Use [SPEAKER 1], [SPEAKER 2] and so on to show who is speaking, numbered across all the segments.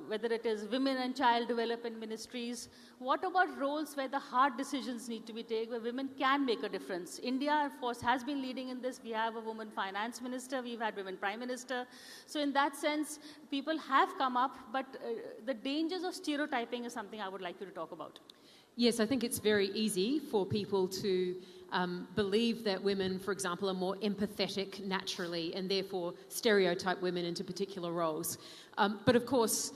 [SPEAKER 1] whether it is women and child development ministries. What about roles where the hard decisions need to be taken, where women can make a difference? India, of course, has been leading in this. We have a woman finance minister. We've had women prime minister. So in that sense, people have come up, but the dangers of stereotyping is something I would like you to talk about.
[SPEAKER 2] Yes, I think it's very easy for people to believe that women, for example, are more empathetic naturally and therefore stereotype women into particular roles. But of course,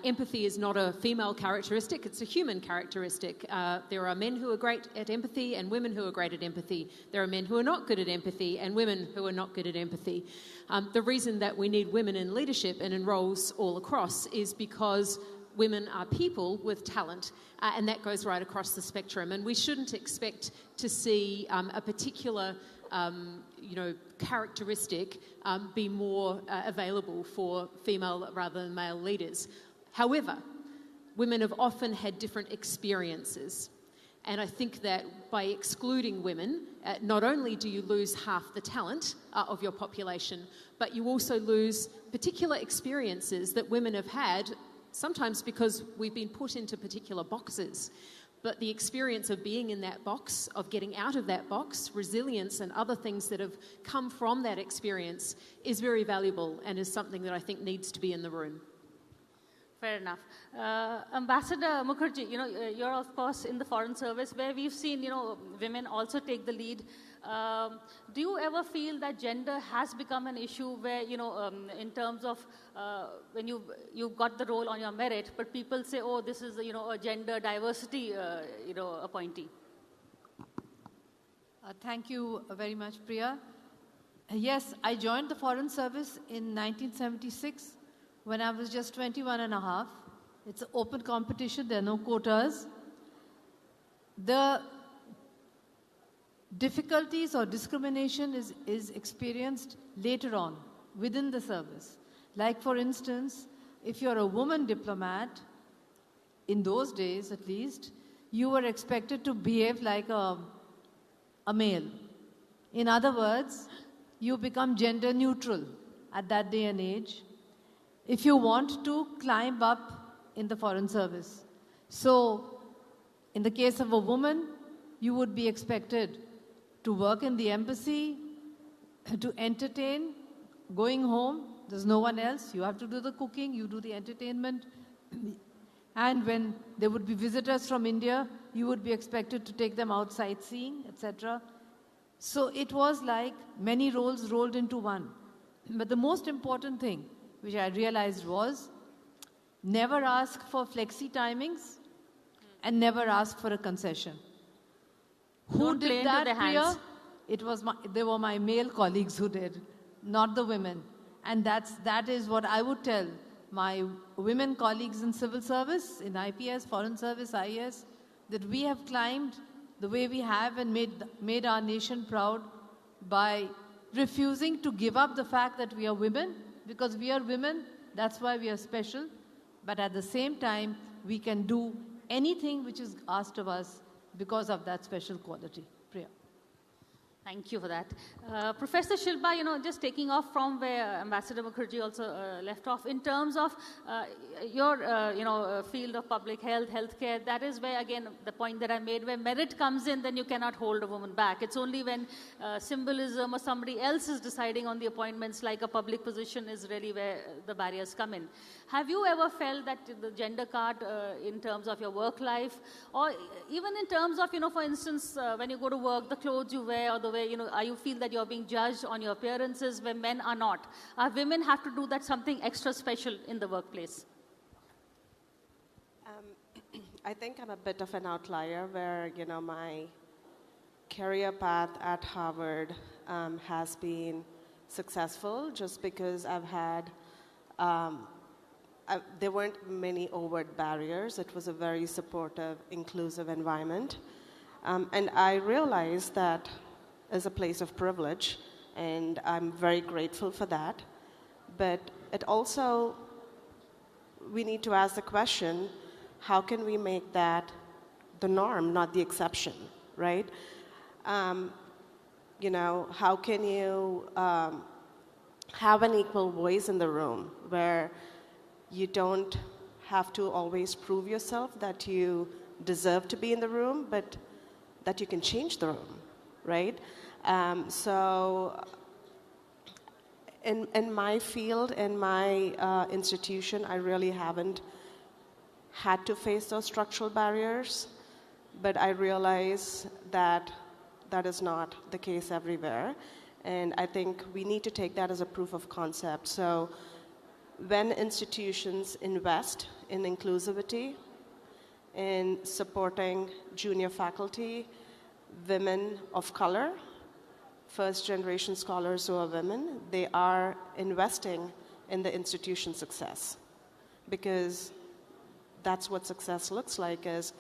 [SPEAKER 2] empathy is not a female characteristic, it's a human characteristic. There are men who are great at empathy and women who are great at empathy. There are men who are not good at empathy and women who are not good at empathy. The reason that we need women in leadership and in roles all across is because women are people with talent, and that goes right across the spectrum. And we shouldn't expect to see a particular characteristic be more available for female rather than male leaders. However, women have often had different experiences. And I think that by excluding women, not only do you lose half the talent of your population, but you also lose particular experiences that women have had, sometimes because we've been put into particular boxes. But the experience of being in that box, of getting out of that box, resilience and other things that have come from that experience is very valuable and is something that I think needs to be in the room.
[SPEAKER 1] Fair enough. Ambassador Mukherjee, you're of course in the Foreign Service where we've seen, women also take the lead. Do you ever feel that gender has become an issue where, in terms of when you got the role on your merit, but people say, oh, this is, a gender diversity, appointee?
[SPEAKER 3] Thank you very much, Priya. Yes, I joined the Foreign Service in 1976 when I was just 21 and a half. It's an open competition, there are no quotas. The difficulties or discrimination is experienced later on within the service. Like for instance, if you're a woman diplomat, in those days at least, you were expected to behave like a male. In other words, you become gender neutral at that day and age if you want to climb up in the Foreign Service. So, in the case of a woman, you would be expected to work in the embassy, to entertain, going home, there's no one else, you have to do the cooking, you do the entertainment. And when there would be visitors from India, you would be expected to take them out sightseeing, etc. So it was like many roles rolled into one. But the most important thing, which I realized was, never ask for flexi timings and never ask for a concession. Who did that, Priya? They were my male colleagues who did, not the women. And that is what I would tell my women colleagues in civil service, in IPS, Foreign Service, IAS, that we have climbed the way we have and made our nation proud by refusing to give up the fact that we are women, because we are women, that's why we are special. But at the same time, we can do anything which is asked of us because of that special quality. Priya.
[SPEAKER 1] Thank you for that. Professor Shilpa, just taking off from where Ambassador Mukherjee also left off, in terms of your field of public health, healthcare, that is where, again, the point that I made, where merit comes in, then you cannot hold a woman back. It's only when symbolism or somebody else is deciding on the appointments, like a public position, is really where the barriers come in. Have you ever felt that the gender card in terms of your work life, or even in terms of, for instance, when you go to work, the clothes you wear, or the way, you feel that you're being judged on your appearances where men are not? Women have to do that something extra special in the workplace?
[SPEAKER 4] I think I'm a bit of an outlier where, my career path at Harvard has been successful just because I've had, there weren't many overt barriers. It was a very supportive, inclusive environment. And I realized that is a place of privilege, and I'm very grateful for that. But it also, we need to ask the question, how can we make that the norm, not the exception, right? How can you have an equal voice in the room where you don't have to always prove yourself that you deserve to be in the room, but that you can change the room, right? So in my field, in my institution, I really haven't had to face those structural barriers, but I realize that that is not the case everywhere. And I think we need to take that as a proof of concept. So when institutions invest in inclusivity, in supporting junior faculty, women of color, first-generation scholars who are women, they are investing in the institution's success. Because that's what success looks like, is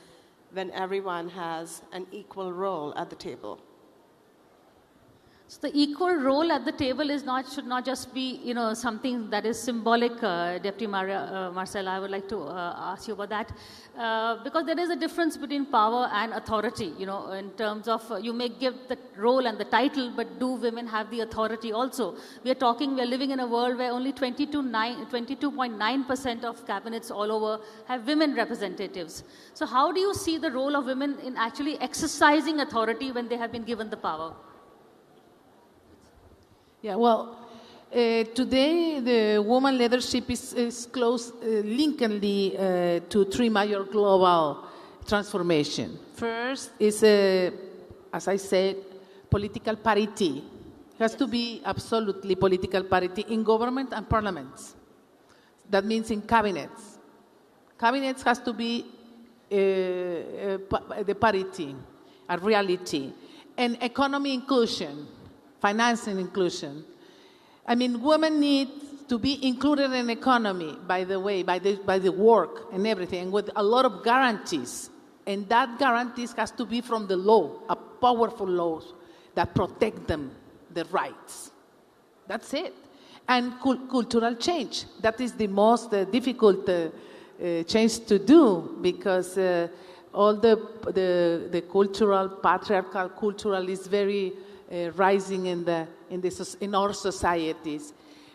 [SPEAKER 4] when everyone has an equal role at the table.
[SPEAKER 1] So the equal role at the table should not just be, something that is symbolic. Deputy Marcella, I would like to ask you about that, because there is a difference between power and authority. In terms of you may give the role and the title, but do women have the authority also? We are living in a world where only 22.9% of cabinets all over have women representatives. So how do you see the role of women in actually exercising authority when they have been given the power?
[SPEAKER 5] Yeah, well, today the woman leadership is close, linkedly to three major global transformation. First is, as I said, political parity. It has to be absolutely political parity in government and parliaments. That means in cabinets. Cabinets has to be the parity, a reality. And economy inclusion. Financing inclusion. I mean, women need to be included in economy, by the way, by the work and everything, with a lot of guarantees. And that guarantees has to be from the law, a powerful laws that protect them, the rights. That's it. And cultural change. That is the most difficult change to do, because all the cultural, patriarchal cultural is very rising in our societies.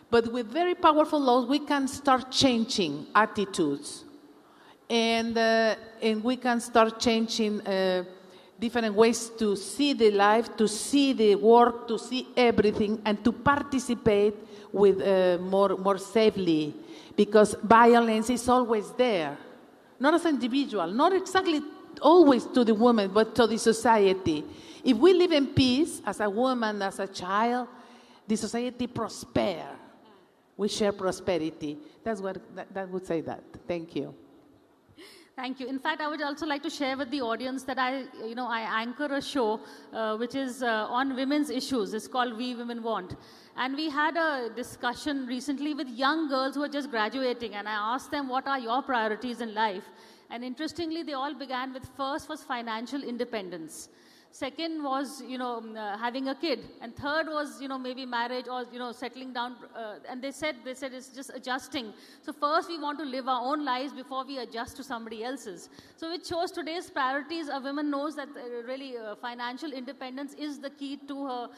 [SPEAKER 5] But with very powerful laws, we can start changing attitudes. And we can start changing different ways to see the life, to see the work, to see everything, and to participate with more safely. Because violence is always there. Not as an individual, not exactly always to the woman, but to the society. If we live in peace, as a woman, as a child, the society prosper. We share prosperity. That's what that would say that. Thank you.
[SPEAKER 1] Thank you. In fact, I would also like to share with the audience that I anchor a show which is on women's issues. It's called We Women Want. And we had a discussion recently with young girls who are just graduating, and I asked them, what are your priorities in life? And interestingly, they all began with, first was financial independence. Second was, having a kid. And third was, maybe marriage or, settling down. And they said it's just adjusting. So first we want to live our own lives before we adjust to somebody else's. So it shows today's priorities. A woman knows that really financial independence is the key to her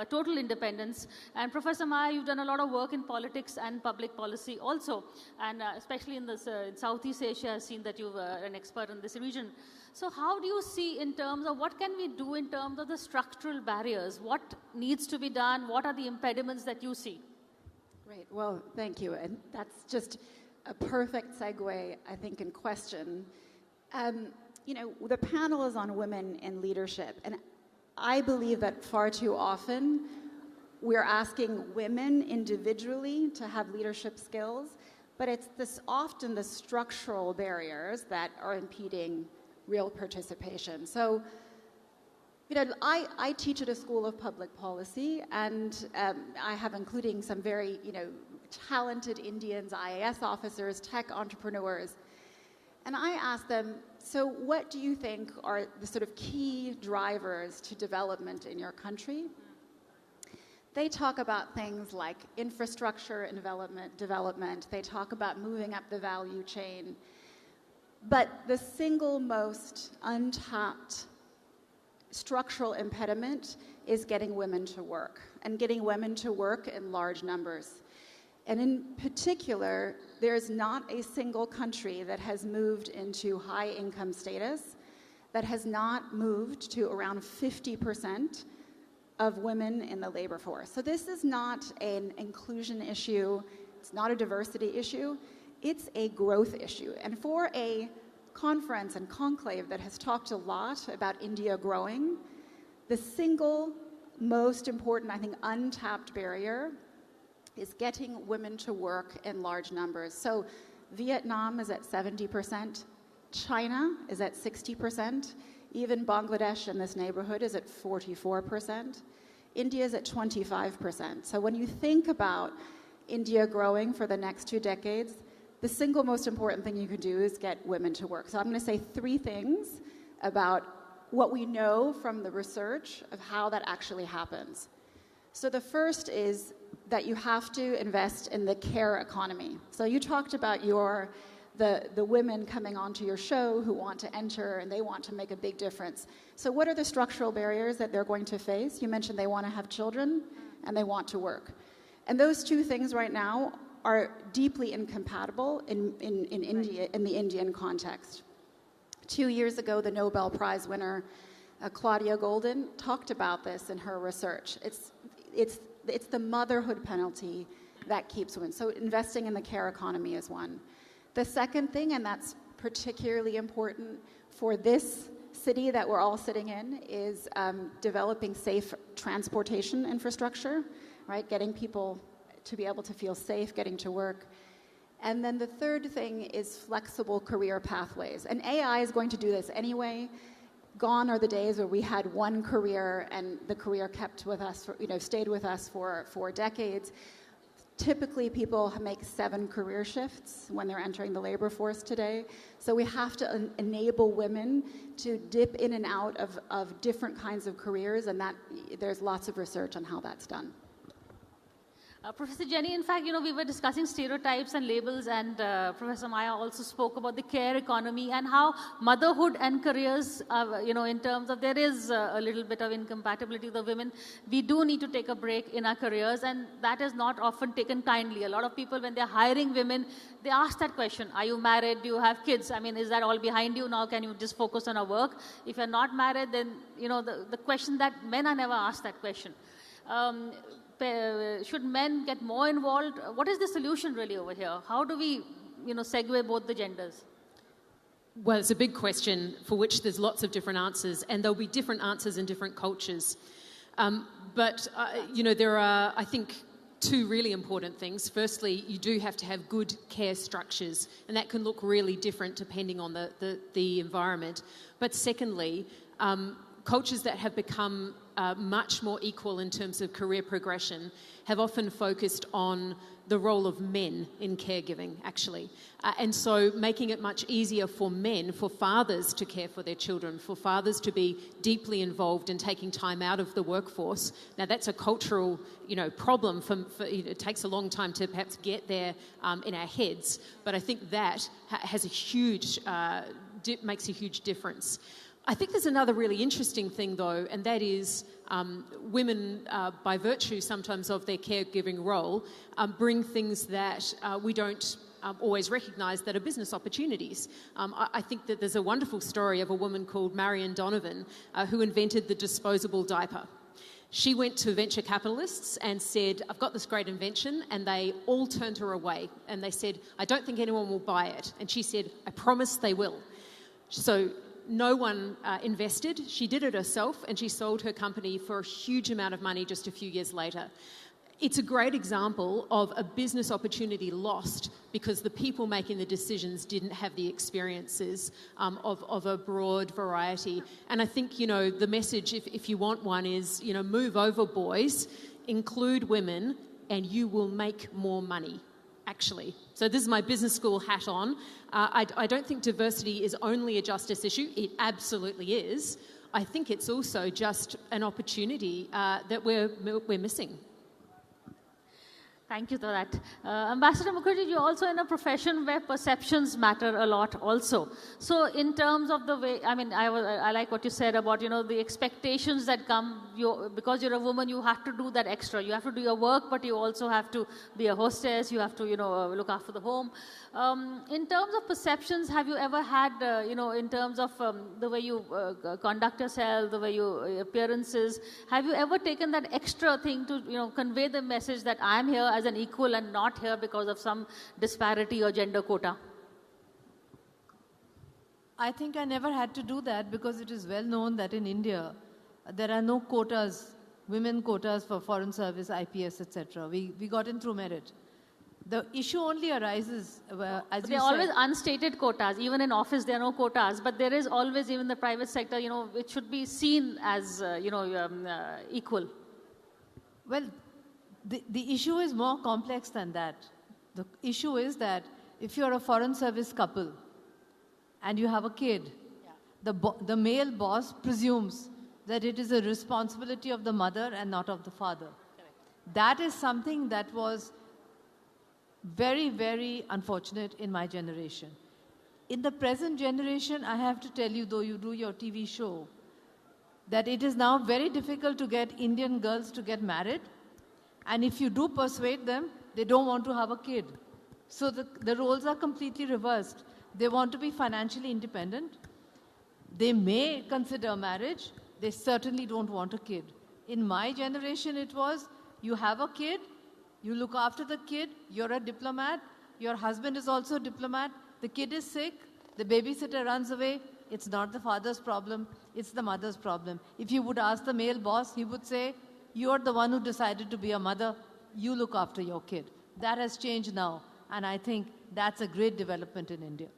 [SPEAKER 1] total independence. And Professor Maya, you've done a lot of work in politics and public policy also. And especially in Southeast Asia, I've seen that you're an expert in this region. So how do you see in terms of what can we do in terms of the structural barriers? What needs to be done? What are the impediments that you see?
[SPEAKER 6] Great. Well, thank you. And that's just a perfect segue, I think, in question. The panel is on women in leadership. And I believe that far too often we're asking women individually to have leadership skills, but it's often the structural barriers that are impeding real participation. So, I teach at a school of public policy, and I have including some very, talented Indians, IAS officers, tech entrepreneurs. And I ask them, so what do you think are the sort of key drivers to development in your country? They talk about things like infrastructure and development. They talk about moving up the value chain. But the single most untapped structural impediment is getting women to work, and getting women to work in large numbers. And in particular, there's not a single country that has moved into high income status that has not moved to around 50% of women in the labor force. So this is not an inclusion issue, it's not a diversity issue, it's a growth issue. And for a conference and conclave that has talked a lot about India growing, the single most important, I think, untapped barrier is getting women to work in large numbers. So Vietnam is at 70%, China is at 60%, even Bangladesh in this neighborhood is at 44%, India is at 25%. So when you think about India growing for the next 2 decades, the single most important thing you can do is get women to work. So I'm going to say 3 things about what we know from the research of how that actually happens. So the first is that you have to invest in the care economy. So you talked about the women coming onto your show who want to enter and they want to make a big difference. So what are the structural barriers that they're going to face? You mentioned they want to have children and they want to work. And those 2 things right now are deeply incompatible in India, in the Indian context. 2 years ago, the Nobel Prize winner, Claudia Golden, talked about this in her research. It's the motherhood penalty that keeps women. So investing in the care economy is one. The second thing, and that's particularly important for this city that we're all sitting in, is developing safe transportation infrastructure, right? Getting people to be able to feel safe, getting to work. And then the third thing is flexible career pathways. And AI is going to do this anyway. Gone are the days where we had one career and the career kept with us, stayed with us for decades. Typically, people make 7 career shifts when they're entering the labor force today. So we have to enable women to dip in and out of different kinds of careers, and that there's lots of research on how that's done.
[SPEAKER 1] Professor Jenny, in fact, we were discussing stereotypes and labels, and Professor Maya also spoke about the care economy and how motherhood and careers, in terms of there is a little bit of incompatibility with the women. We do need to take a break in our careers, and that is not often taken kindly. A lot of people, when they're hiring women, they ask that question, are you married? Do you have kids? I mean, is that all behind you now? Can you just focus on your work? If you're not married, then, the question that men are never asked that question. Should men get more involved? What is the solution really over here? How do we, segue both the genders?
[SPEAKER 2] Well, it's a big question for which there's lots of different answers, and there'll be different answers in different cultures. But there are, I think, 2 really important things. Firstly, you do have to have good care structures, and that can look really different depending on the environment. But secondly, cultures that have become much more equal in terms of career progression have often focused on the role of men in caregiving, actually. And so making it much easier for men, for fathers to care for their children, for fathers to be deeply involved in taking time out of the workforce. Now, that's a cultural, problem. It takes a long time to perhaps get there in our heads, but I think that has a huge, makes a huge difference. I think there's another really interesting thing, though, and that is women, by virtue sometimes of their caregiving role, bring things that we don't always recognise that are business opportunities. I think that there's a wonderful story of a woman called Marion Donovan who invented the disposable diaper. She went to venture capitalists and said, I've got this great invention, and they all turned her away. And they said, I don't think anyone will buy it. And she said, I promise they will. So no one invested. She did it herself, and she sold her company for a huge amount of money just a few years later. It's a great example of a business opportunity lost because the people making the decisions didn't have the experiences of a broad variety. And I think, the message, if you want one, is, move over, boys, include women, and you will make more money. Actually. So this is my business school hat on. I don't think diversity is only a justice issue. It absolutely is. I think it's also just an opportunity that we're missing.
[SPEAKER 1] Thank you for that. Ambassador Mukherjee, you're also in a profession where perceptions matter a lot also. So in terms of the way, I mean, I like what you said about, the expectations that come, because you're a woman, you have to do that extra. You have to do your work, but you also have to be a hostess, you have to, look after the home. In terms of perceptions, have you ever had, in terms of the way you conduct yourself, the way you appearances, have you ever taken that extra thing to, convey the message that I'm here as an equal and not here because of some disparity or gender quota?
[SPEAKER 3] I think I never had to do that because it is well known that in India there are no quotas, women quotas for foreign service, IPS, etc. We got in through merit. The issue only arises, as you said...
[SPEAKER 1] There are always unstated quotas. Even in office, there are no quotas. But there is always, even in the private sector, it should be seen as, equal.
[SPEAKER 3] Well, the issue is more complex than that. The issue is that if you're a foreign service couple and you have a kid, the male boss presumes that it is a responsibility of the mother and not of the father. Correct. That is something that was very, very unfortunate in my generation. In the present generation, I have to tell you, though you do your TV show, that it is now very difficult to get Indian girls to get married. And if you do persuade them, they don't want to have a kid. So the roles are completely reversed. They want to be financially independent. They may consider marriage. They certainly don't want a kid. In my generation, it was, you have a kid, you look after the kid, you're a diplomat, your husband is also a diplomat, the kid is sick, the babysitter runs away, it's not the father's problem, it's the mother's problem. If you would ask the male boss, he would say, you're the one who decided to be a mother, you look after your kid. That has changed now, and I think that's a great development in India.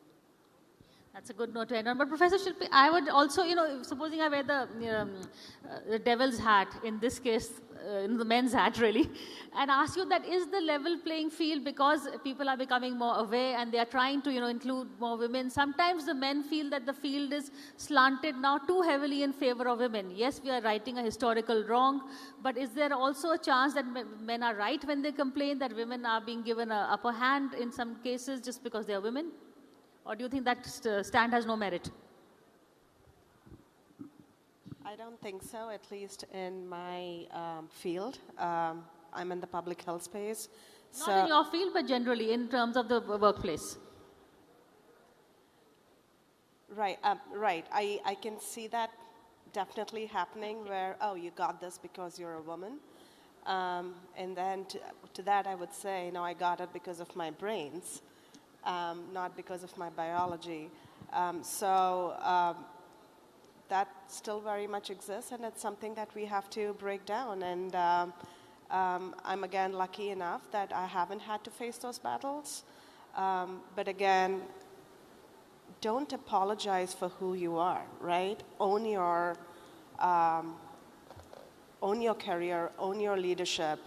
[SPEAKER 1] That's a good note to end on. But Professor Shilpi, I would also, supposing I wear the devil's hat, in this case, the men's hat really, and ask you that is the level playing field because people are becoming more aware and they are trying to, include more women. Sometimes the men feel that the field is slanted now too heavily in favor of women. Yes, we are righting a historical wrong, but is there also a chance that men are right when they complain that women are being given an upper hand in some cases just because they are women? Or do you think that stand has no merit?
[SPEAKER 4] I don't think so, at least in my field. I'm in the public health space.
[SPEAKER 1] Not in your field, but generally in terms of the workplace.
[SPEAKER 4] Right, right. I can see that definitely happening where, oh, you got this because you're a woman. And then to that I would say, no, I got it because of my brains. Not because of my biology. That still very much exists, and it's something that we have to break down. And I'm again lucky enough that I haven't had to face those battles. But again, don't apologize for who you are, right? Own your career, own your leadership.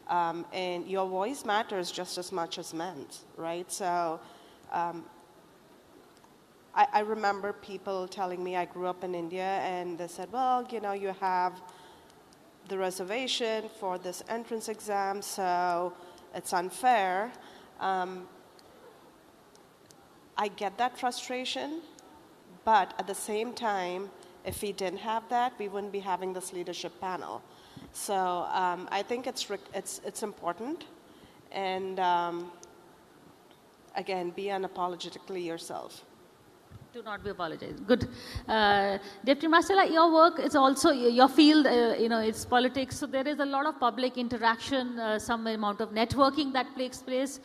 [SPEAKER 4] And your voice matters just as much as men's, right? So I remember people telling me, I grew up in India, and they said, well, you have the reservation for this entrance exam, so it's unfair. I get that frustration, but at the same time, if we didn't have that, we wouldn't be having this leadership panel. So I think it's important, and again, be unapologetically yourself.
[SPEAKER 1] Do not be apologized. Good. Deputy Marcella, your work is also your field. It's politics. So there is a lot of public interaction, some amount of networking that takes place.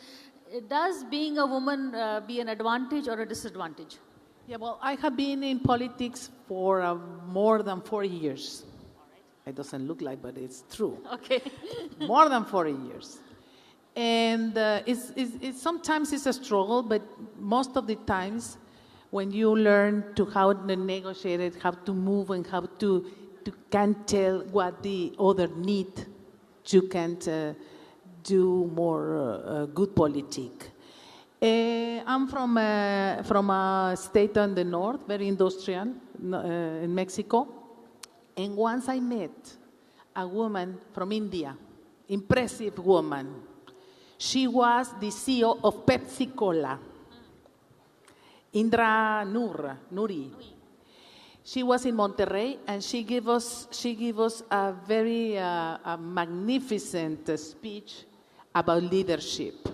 [SPEAKER 1] Does being a woman be an advantage or a disadvantage?
[SPEAKER 5] Yeah, well, I have been in politics for more than 4 years. It doesn't look like, but it's true.
[SPEAKER 1] Okay.
[SPEAKER 5] More than 4 years. And it's sometimes it's a struggle, but most of the times when you learn to how to negotiate it, how to move, and how to can tell what the other need, you can do more good politics. I'm from a state on the north, very industrial, in Mexico. And once I met a woman from India, impressive woman, She was the CEO of Pepsi Cola. Indra Nuri. She was in Monterrey, and she gave us a very magnificent speech about leadership.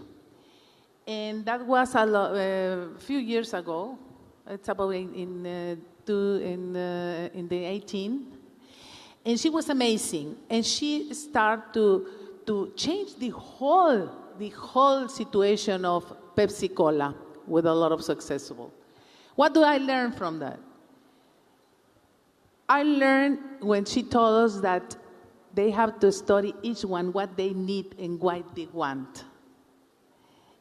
[SPEAKER 5] And that was a few years ago. It's about in the 18. And she was amazing. And she started to change the whole situation of Pepsi Cola with a lot of success. What do I learn from that? I learned when she told us that they have to study each one what they need and what they want.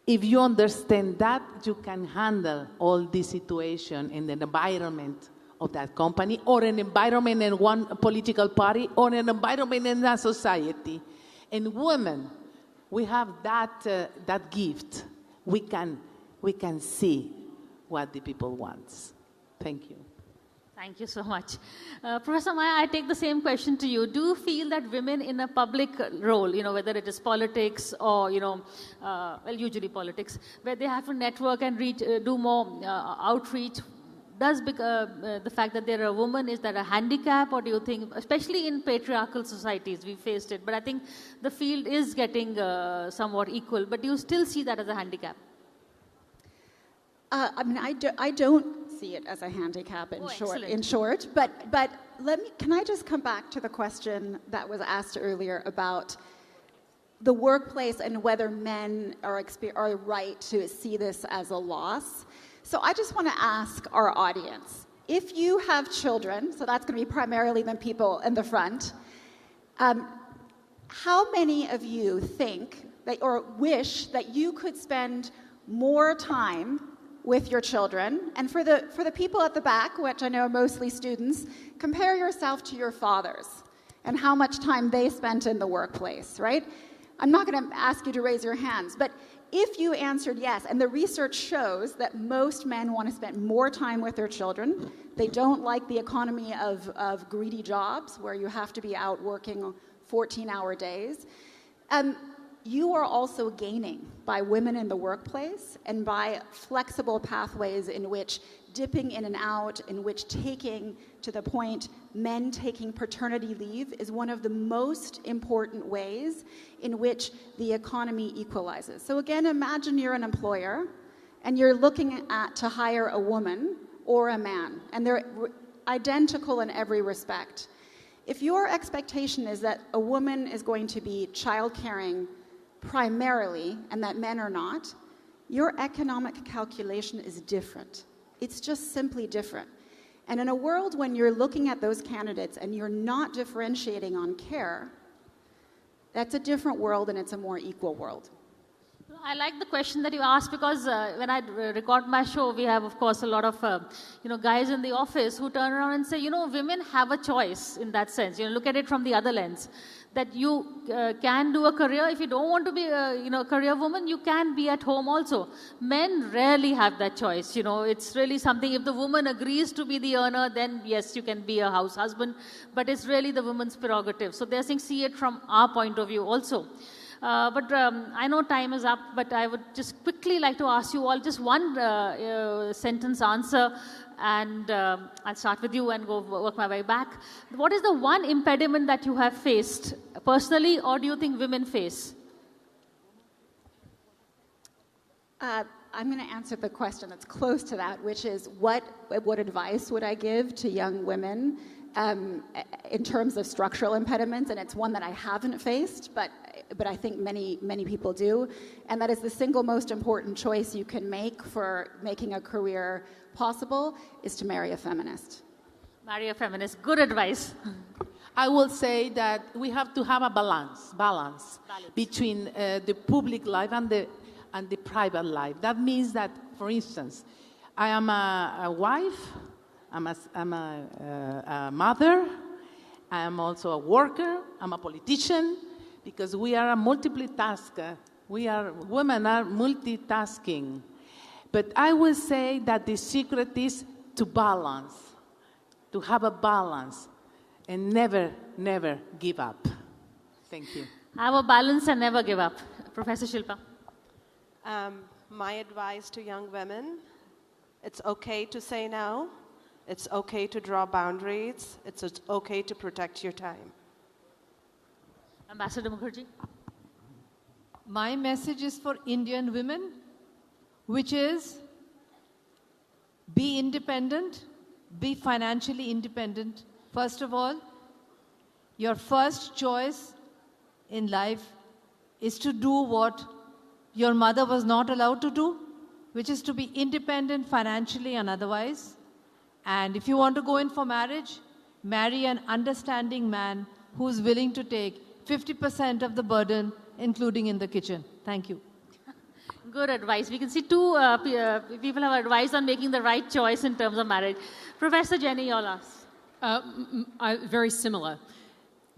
[SPEAKER 5] If you understand that, you can handle all the situation in the environment of that company, or an environment in one political party, or an environment in a society. And women, we have that gift. We can see what the people want. Thank you.
[SPEAKER 1] Thank you so much. Professor Maya, I take the same question to you. Do you feel that women in a public role, whether it is politics or, usually politics, where they have to network and do more outreach, does the fact that they're a woman, is that a handicap, or do you think, especially in patriarchal societies, we faced it, but I think the field is getting somewhat equal, but do you still see that as a handicap?
[SPEAKER 6] I don't see it as a handicap in short, but can I just come back to the question that was asked earlier about the workplace and whether men are right to see this as a loss? So I just want to ask our audience, if you have children, so that's going to be primarily the people in the front, how many of you think that, or wish that you could spend more time with your children? And for the people at the back, which I know are mostly students, compare yourself to your fathers and how much time they spent in the workplace, right? I'm not going to ask you to raise your hands, but if you answered yes, and the research shows that most men want to spend more time with their children, they don't like the economy of greedy jobs where you have to be out working 14-hour days, you are also gaining by women in the workplace and by flexible pathways in which dipping in and out, in which taking, to the point, men taking paternity leave is one of the most important ways in which the economy equalizes. So again, imagine you're an employer and you're looking to hire a woman or a man, and they're identical in every respect. If your expectation is that a woman is going to be child-caring primarily and that men are not, your economic calculation is different. It's just simply different. And in a world when you're looking at those candidates and you're not differentiating on care, that's a different world and it's a more equal world.
[SPEAKER 1] I like the question that you asked because when I record my show, we have, of course, a lot of guys in the office who turn around and say, women have a choice in that sense. Look at it from the other lens, that you can do a career. If you don't want to be a career woman, you can be at home also. Men rarely have that choice. It's really something. If the woman agrees to be the earner, then yes, you can be a house husband. But it's really the woman's prerogative. So they're saying, see it from our point of view also. But I know time is up, but I would just quickly like to ask you all just one sentence answer, and I'll start with you and go work my way back. What is the one impediment that you have faced personally, or do you think women face?
[SPEAKER 6] I'm going to answer the question that's close to that, which is what advice would I give to young women in terms of structural impediments? And it's one that I haven't faced, but I think many people do. And that is the single most important choice you can make for making a career possible is to marry a feminist.
[SPEAKER 1] Marry a feminist. Good advice.
[SPEAKER 5] I will say that we have to have a balance. Between the public life and the private life. That means that, for instance, I am a wife, I'm a mother, I am also a worker, I'm a politician, because we are a multitasker. Women are multitasking. But I will say that the secret is to balance, to have a balance, and never give up. Thank you.
[SPEAKER 1] Have a balance and never give up. Professor Shilpa.
[SPEAKER 4] My advice to young women, it's okay to say no. It's okay to draw boundaries. It's okay to protect your time.
[SPEAKER 1] Ambassador Mukherjee.
[SPEAKER 3] My message is for Indian women, which is be independent, be financially independent. First of all, your first choice in life is to do what your mother was not allowed to do, which is to be independent financially and otherwise. And if you want to go in for marriage, marry an understanding man who's willing to take 50% of the burden, including in the kitchen. Thank you.
[SPEAKER 1] Good advice. We can see two people have advice on making the right choice in terms of marriage. Professor Jenny Yolas.
[SPEAKER 2] Very similar.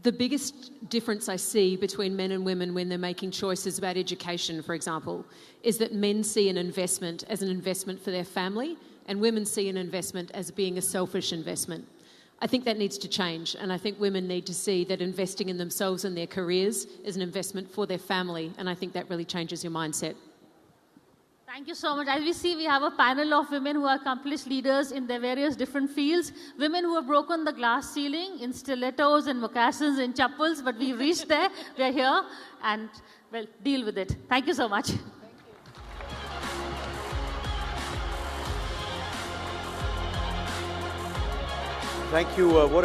[SPEAKER 2] The biggest difference I see between men and women when they're making choices about education, for example, is that men see an investment as an investment for their family and women see an investment as being a selfish investment. I think that needs to change, and I think women need to see that investing in themselves and their careers is an investment for their family, and I think that really changes your mindset.
[SPEAKER 1] Thank you so much. As we see, we have a panel of women who are accomplished leaders in their various different fields. Women who have broken the glass ceiling in stilettos and moccasins and chappals, but we reached there. We are here and, well, deal with it. Thank you so much.
[SPEAKER 7] Thank you. What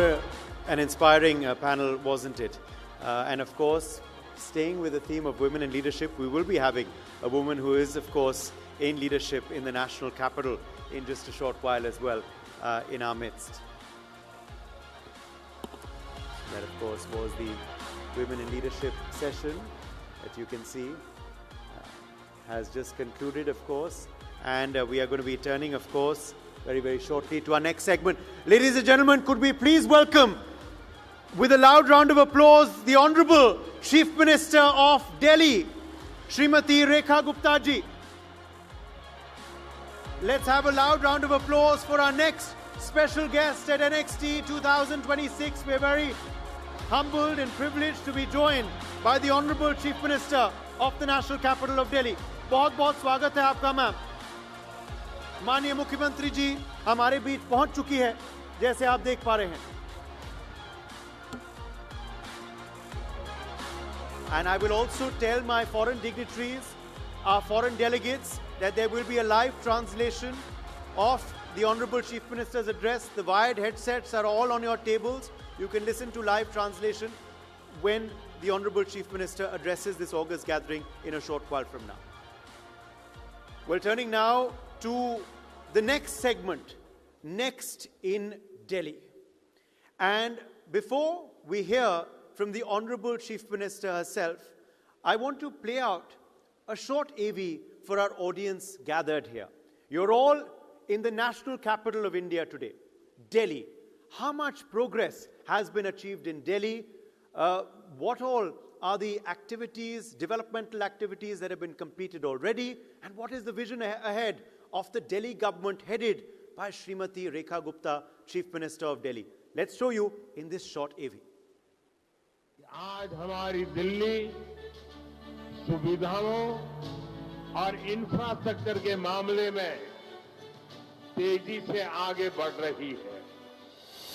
[SPEAKER 7] an inspiring panel, wasn't it? And of course, staying with the theme of women in leadership, we will be having a woman who is, of course, in leadership in the national capital in just a short while as well in our midst. That, of course, was the Women in Leadership session that you can see has just concluded, of course. And we are going to be turning, of course, very, very shortly to our next segment. Ladies and gentlemen, could we please welcome, with a loud round of applause, the Honorable Chief Minister of Delhi, Srimati Rekha Gupta ji. Let's have a loud round of applause for our next special guest at NXT 2026. We're very humbled and privileged to be joined by the Honorable Chief Minister of the National Capital of Delhi. बहुत-बहुत स्वागत है आपका ma'am. माननीय मुख्यमंत्री जी हमारे बीच पहुंच चुकी है, जैसे आप देख पा रहे हैं. And I will also tell my foreign dignitaries, our foreign delegates, that there will be a live translation of the Honorable Chief Minister's address. The wired headsets are all on your tables. You can listen to live translation when the Honorable Chief Minister addresses this August gathering in a short while from now. Well, turning now to the next segment, Next in Delhi. And before we hear from the Honorable Chief Minister herself, I want to play out a short AV for our audience gathered here. You're all in the national capital of India today, Delhi. How much progress has been achieved in Delhi? What all are the activities, developmental activities that have been completed already? And what is the vision ahead of the Delhi government headed by Srimati Rekha Gupta, Chief Minister of Delhi? Let's show you in this short AV.
[SPEAKER 8] आज हमारी दिल्ली सुविधाओं और infrastructure के मामले में तेजी से आगे बढ़ रही है.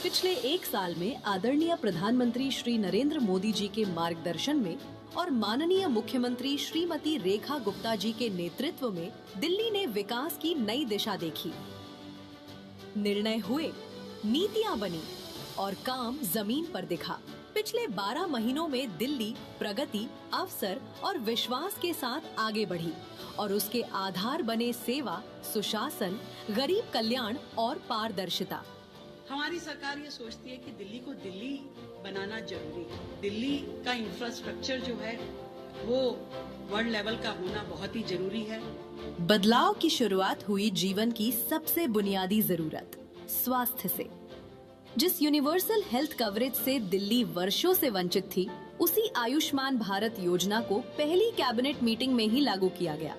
[SPEAKER 9] पिछले एक साल में आदरणीय प्रधानमंत्री श्री नरेंद्र मोदी जी के मार्गदर्शन में और माननीय मुख्यमंत्री श्रीमती रेखा गुप्ता जी के नेतृत्व में दिल्ली ने विकास की नई दिशा देखी. निर्णय हुए, नीतियां बनी और काम जमीन पर दिखा. पिछले 12 महीनों में दिल्ली प्रगति, अवसर और विश्वास के साथ आगे बढ़ी और उसके आधार बने सेवा, सुशासन, गरीब कल्याण और पारदर्शिता.
[SPEAKER 10] हमारी सरकार ये सोचती है कि दिल्ली को दिल्ली बनाना जरूरी है. दिल्ली का इंफ्रास्ट्रक्चर जो है वो वर्ल्ड लेवल का होना बहुत ही जरूरी है.
[SPEAKER 9] बदलाव की शुरुआत हुई जीवन की सबसे बुनियादी जरूरत, स्वास्थ्य से. जिस यूनिवर्सल हेल्थ कवरेज से दिल्ली वर्षों से वंचित थी, उसी आयुष्मान भारत योजना को पहली कैबिनेट मीटिंग में ही लागू किया गया.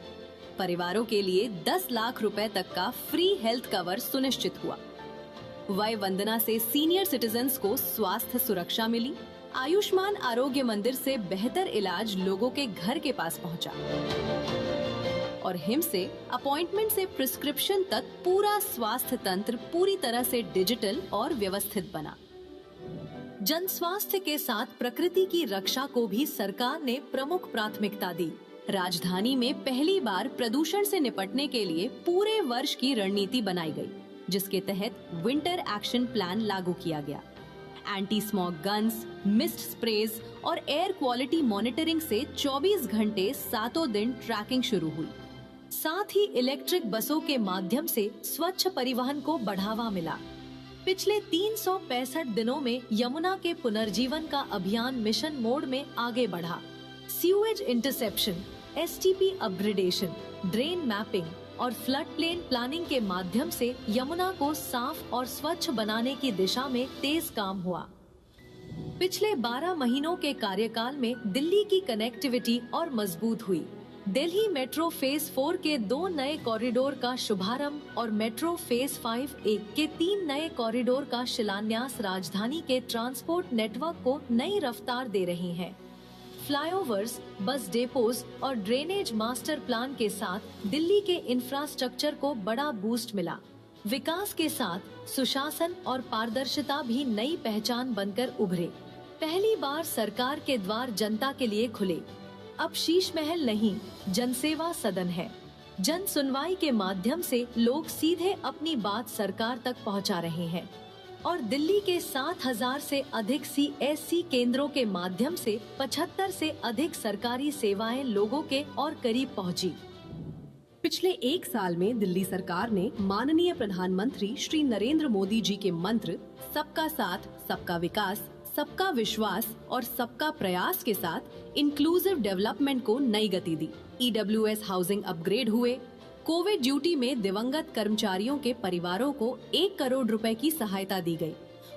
[SPEAKER 9] परिवारों के लिए 10 लाख रुपए तक का फ्री हेल्थ कवर सुनिश्चित हुआ. वय वंदना से सीनियर सिटीजन्स को स्वास्थ्य सुरक्षा मिली. आयुष्मान आरोग्य मंदिर से बेहतर इलाज लोगों के घर के पास पहुंचा. और हिम से अपॉइंटमेंट से प्रिस्क्रिप्शन तक पूरा स्वास्थ्य तंत्र पूरी तरह से डिजिटल और व्यवस्थित बना। जन स्वास्थ्य के साथ प्रकृति की रक्षा को भी सरकार ने प्रमुख प्राथमिकता दी। राजधानी में पहली बार प्रदूषण से निपटने के लिए पूरे वर्ष की रणनीति बनाई गई, जिसके तहत विंटर एक्शन प्लान लागू किया गया। Anti smog guns, mist sprays और एयर क्वालिटी मॉनिटरिंग से 24 घंटे 7 दिन ट्रैकिंग शुरू हुई। साथ ही इलेक्ट्रिक बसों के माध्यम से स्वच्छ परिवहन को बढ़ावा मिला। पिछले 365 दिनों में यमुना के पुनर्जीवन का अभियान मिशन मोड में आगे बढ़ा। Sewage interception, STP upgradation, drain mapping और फ्लड प्लेन प्लानिंग के माध्यम से यमुना को साफ और स्वच्छ बनाने की दिशा में तेज काम हुआ। पिछले 12 महीनों के कार्यकाल में दिल्ली की कनेक्टिविटी और मजबूत हुई। दिल्ली मेट्रो फेज 4 के 2 नए कॉरिडोर का शुभारंभ और मेट्रो फेज 5A के 3 नए कॉरिडोर का शिलान्यास राजधानी के ट्रांसपोर्ट नेटवर्क को नई रफ्तार दे रही हैं। फ्लाईओवर्स, बस डेपोज और ड्रेनेज मास्टर प्लान के साथ दिल्ली के इंफ्रास्ट्रक्चर को बड़ा बूस्ट मिला। विकास के साथ सुशासन और पारदर्शिता भी नई पहचान बनकर उभरे। पहली बार सरकार के द्वार जनता के लिए खुले। अब शीश महल नहीं, जनसेवा सदन है। जन सुनवाई के माध्यम से लोग सीधे अपनी बात सरकार तक पहुंचा रहे हैं और दिल्ली के 7,000 से अधिक CSC केंद्रों के माध्यम से 75 से अधिक सरकारी सेवाएं लोगों के और करीब पहुंची। पिछले 1 साल में दिल्ली सरकार ने माननीय प्रधानमंत्री श्री नरेंद्र मोदी जी के मंत्र सबका साथ, सबका विकास, सबका विश्वास और सबका प्रयास के साथ इंक्लूसिव डेवलपमेंट को नई गति दी। EWS हाउसिंग अपग्रेड हुए। कोविड ड्यूटी में दिवंगत कर्मचारियों के परिवारों को 1 करोड़ रुपए की सहायता दी गई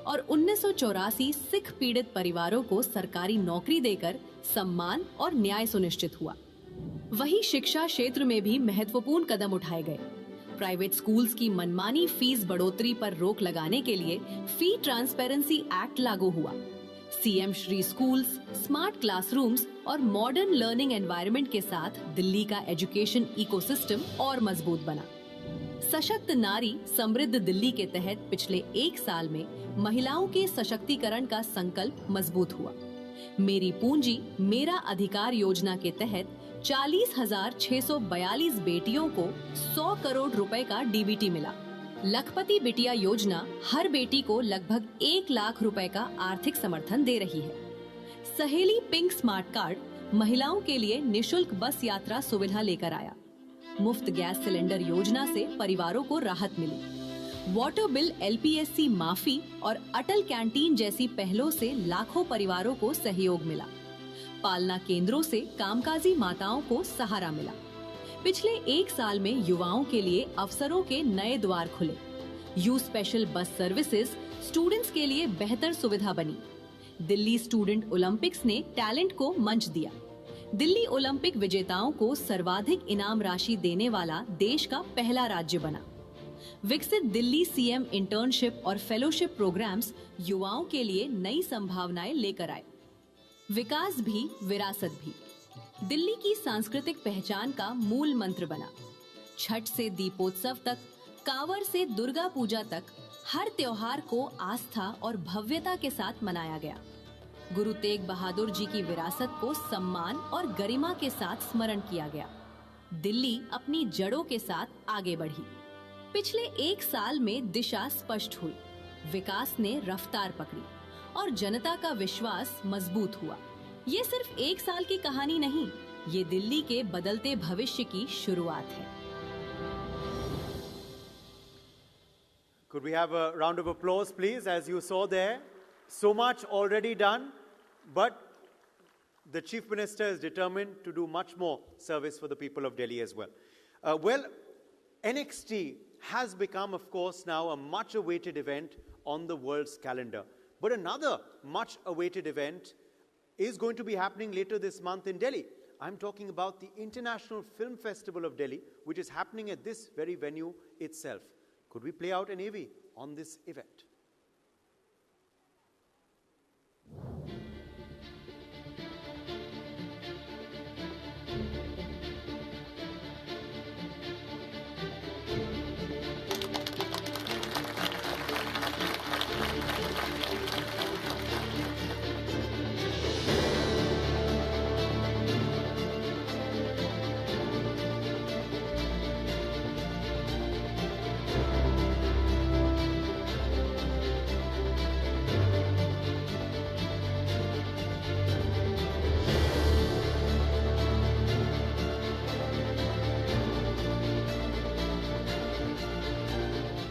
[SPEAKER 9] और 1984 सिख पीड़ित परिवारों को सरकारी नौकरी देकर सम्मान और न्याय सुनिश्चित हुआ। वहीं शिक्षा क्षेत्र में भी महत्वपूर्ण कदम उठाए गए। प्राइवेट स्कूल्स की मनमानी फीस बढ़ोतरी पर रोक लगाने के लिए फी ट्रांसपेरेंसी एक्ट लागू हुआ। CM Shri schools, smart classrooms और मॉडर्न लर्निंग एनवायरनमेंट के साथ दिल्ली का एजुकेशन इकोसिस्टम और मजबूत बना। सशक्त नारी समृद्ध दिल्ली के तहत पिछले 1 साल में महिलाओं के सशक्तिकरण का संकल्प मजबूत हुआ। मेरी पूंजी मेरा अधिकार योजना के तहत 40,642 बेटियों को 100 करोड़ रुपए का डीबीटी मिला। लखपति बिटिया योजना हर बेटी को लगभग 1 लाख रुपए का आर्थिक समर्थन दे रही है। सहेली पिंक स्मार्ट कार्ड महिलाओं के लिए निशुल्क बस यात्रा सुविधा लेकर आया। मुफ्त गैस सिलेंडर योजना से परिवारों को राहत मिली। वाटर बिल LPSC माफी और अटल कैंटीन जैसी पहलों से लाखों परिवारों को सहयोग मिला। पालना केंद्रों से कामकाजी माताओं को सहारा मिला। पिछले 1 साल में युवाओं के लिए अवसरों के नए द्वार खुले। You special bus services students के लिए बेहतर सुविधा बनी। दिल्ली स्टूडेंट ओलंपिक्स ने टैलेंट को मंच दिया। दिल्ली ओलंपिक विजेताओं को सर्वाधिक इनाम राशि देने वाला देश का पहला राज्य बना। विकसित दिल्ली CM इंटर्नशिप और फेलोशिप प्रोग्राम्स युवाओं के लिए नई संभावनाएं लेकर आए। विकास भी विरासत भी दिल्ली की सांस्कृतिक पहचान का मूल मंत्र बना। छठ से दीपोत्सव तक, कांवड़ से दुर्गा पूजा तक हर त्योहार को आस्था और भव्यता के साथ मनाया गया। गुरु तेग बहादुर जी की विरासत को सम्मान और गरिमा के साथ स्मरण किया गया। दिल्ली अपनी जड़ों के साथ आगे बढ़ी। पिछले 1 साल में दिशा स्पष्ट हुई, विकास ने रफ्तार पकड़ी और जनता का विश्वास मजबूत हुआ। ये सिर्फ 1 साल की कहानी नहीं, ये दिल्ली के बदलते भविष्य की शुरुआत है।
[SPEAKER 7] Could we have a round of applause, please? As you saw there, so much already done, but the Chief Minister is determined to do much more service for the people of Delhi as well. NXT has become, of course, now a much-awaited event on the world's calendar. But another much-awaited event is going to be happening later this month in Delhi. I'm talking about the International Film Festival of Delhi, which is happening at this very venue itself. Could we play out an AV on this event?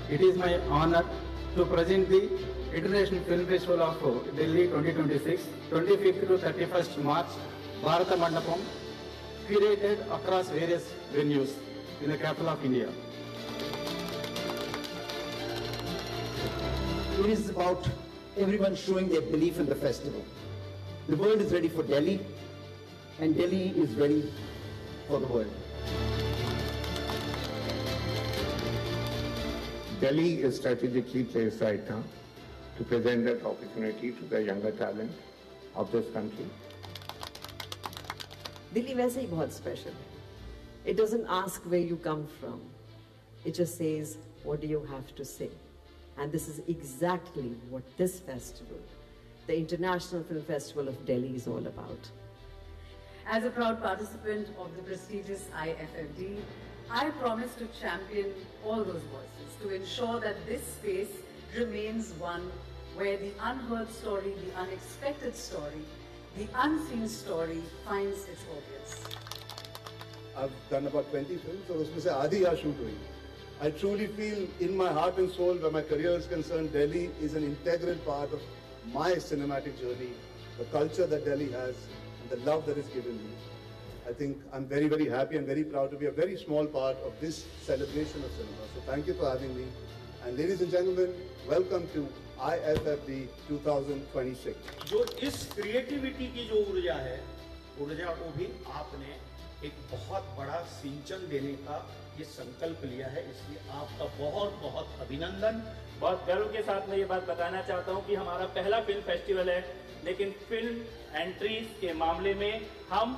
[SPEAKER 11] it is my honor to present the International Film Festival of Delhi 2026, 25th to 31st March, Bharata Mandapam, curated across various venues in the capital of India.
[SPEAKER 12] It is about everyone showing their belief in the festival. The world is ready for Delhi, and Delhi is ready for the world.
[SPEAKER 8] Delhi is strategically placed right now to present that opportunity to the younger talent of this country.
[SPEAKER 13] Delhi वैसे ही बहुत special है. It doesn't ask where you come from. It just says, what do you have to say? And this is exactly what this festival, the International Film Festival of Delhi, is all about.
[SPEAKER 14] As a proud participant of the prestigious IFFD, I promise to champion all those voices to ensure that this space remains one where the unheard story, the unexpected story, the unseen story finds its audience.
[SPEAKER 15] I've done about 20 films, और उसमें से आधी यहाँ shoot हुई. I truly feel in my heart and soul, where my career is concerned, Delhi is an integral part of my cinematic journey, the culture that Delhi has, and the love that is given me. I think I'm very, very happy and very proud to be a very small part of this celebration of cinema. So thank you for having me. And ladies and gentlemen, welcome to IFFD 2026.
[SPEAKER 16] जो इस creativity की जो ऊर्जा है, ऊर्जा को भी आपने एक बहुत बड़ा सिंचन देने का ये संकल्प लिया है, इसलिए आपका बहुत बहुत अभिनंदन.
[SPEAKER 17] बहुत गर्व के साथ मैं ये बात बताना चाहता हूँ कि हमारा पहला फिल्म फेस्टिवल है, लेकिन फिल्म एंट्रीज के मामले में हम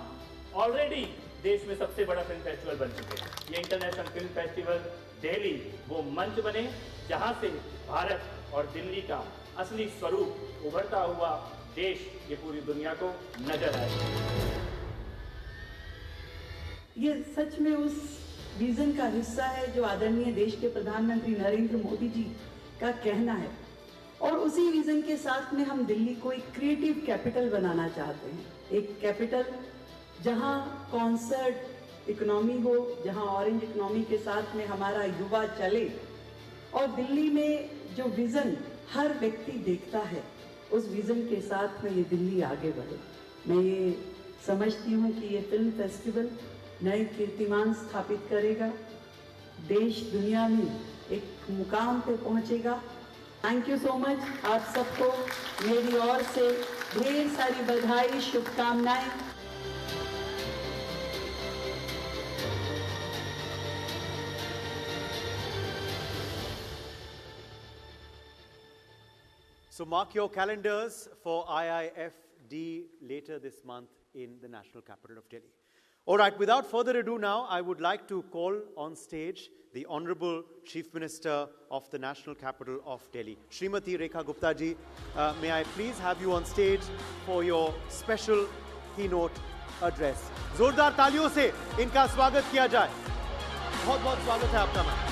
[SPEAKER 17] ऑलरेडी देश में सबसे बड़ा फिल्म फेस्टिवल बन चुके हैं. ये इंटरनेशनल फिल्म फेस्टिवल दिल्ली वो मंच बने जहां से भारत और दिल्ली का असली स्वरूप उभरता हुआ देश ये पूरी दुनिया को नजर आए.
[SPEAKER 10] ये सच में उस विजन का हिस्सा है जो आदरणीय देश के प्रधानमंत्री नरेंद्र मोदी जी का कहना है, और उसी विजन के साथ में हम दिल्ली को एक क्रिएटिव कैपिटल बनाना चाहते हैं. एक कैपिटल जहां कॉन्सर्ट इकोनॉमी हो, जहां ऑरेंज इकोनॉमी के साथ में हमारा युवा चले, और दिल्ली में जो विजन हर व्यक्ति देखता है, उस विजन के साथ में ये दिल्ली आगे बढ़े. मैं ये समझती हूँ कि ये फिल्म फेस्टिवल नए कीर्तिमान स्थापित करेगा, देश दुनिया में एक मुकाम पे पहुँचेगा. Thank you so much. आप सबको मेरी ओर से ढेर सारी बधाई, शुभकामनाएं.
[SPEAKER 7] So mark your calendars for IIFD later this month in the national capital of Delhi. All right, without further ado now, I would like to call on stage the Honorable Chief Minister of the national capital of Delhi, Srimati Rekha Gupta ji. May I please have you on stage for your special keynote address. जोरदार तालियों से इनका स्वागत किया जाए. बहुत बहुत स्वागत है आपका ma'am.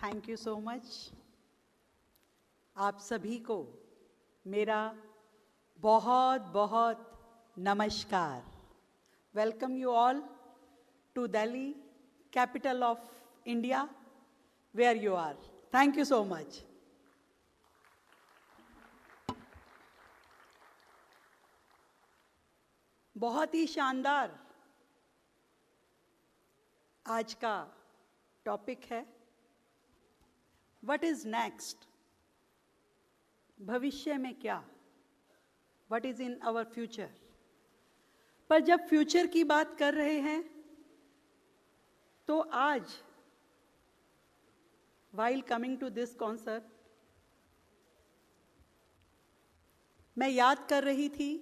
[SPEAKER 10] Thank you so much. आप सभी को मेरा बहुत बहुत नमस्कार. Welcome you all to Delhi, capital of India, where you are. Thank you so much. बहुत ही शानदार आज का टॉपिक है. What is next? भविष्य में क्या? What is in our future? पर जब फ्यूचर की बात कर रहे हैं तो आज while coming to this concert मैं याद कर रही थी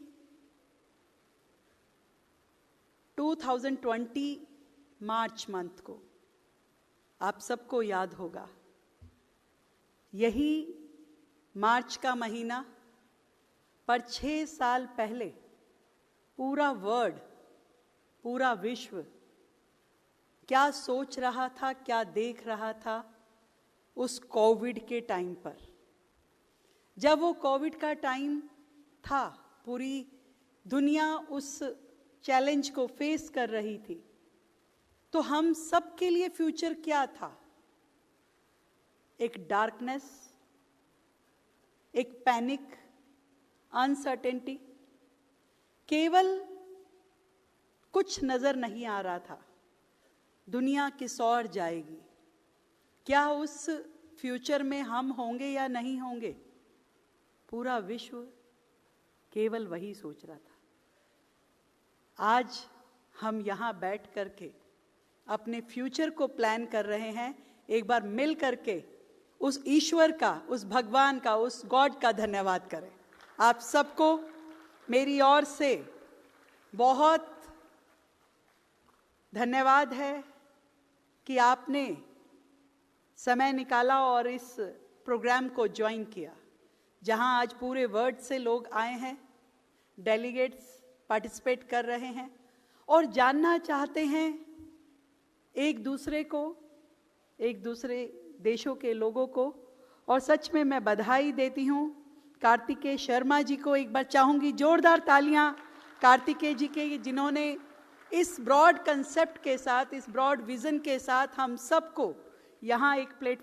[SPEAKER 10] 2020 मार्च मंथ को. आप सबको याद होगा, यही मार्च का महीना पर 6 साल पहले पूरा वर्ल्ड, पूरा विश्व क्या सोच रहा था, क्या देख रहा था, उस कोविड के टाइम पर। जब वो कोविड का टाइम था, पूरी दुनिया उस चैलेंज को फेस कर रही थी, तो हम सब के लिए फ्यूचर क्या था? एक डार्कनेस, एक पैनिक, अनसर्टेनिटी, केवल कुछ नजर नहीं आ रहा था, दुनिया किस ओर जाएगी, क्या उस फ्यूचर में हम होंगे या नहीं होंगे? पूरा विश्व केवल वही सोच रहा था। आज हम यहाँ बैठ करके अपने फ्यूचर को प्लान कर रहे हैं। एक बार मिल करके उस ईश्वर का, उस भगवान का, उस गॉड का धन्यवाद करें। आप सबको मेरी ओर से बहुत धन्यवाद है कि आपने समय निकाला और इस प्रोग्राम को ज्वाइन किया, जहां आज पूरे वर्ल्ड से लोग आए हैं, डेलीगेट्स पार्टिसिपेट कर रहे हैं और जानना चाहते हैं एक दूसरे को, एक दूसरे देशों के लोगों को। और सच में मैं बधाई देती हूं कार्तिकेय शर्मा जी को। एक बार चाहूंगी जोरदार तालियां कार्तिकेय जी के, जिन्होंने इस ब्रॉड कंसेप्ट के साथ, इस ब्रॉड विजन के साथ हम सबको यहाँ एक प्लेटफॉर्म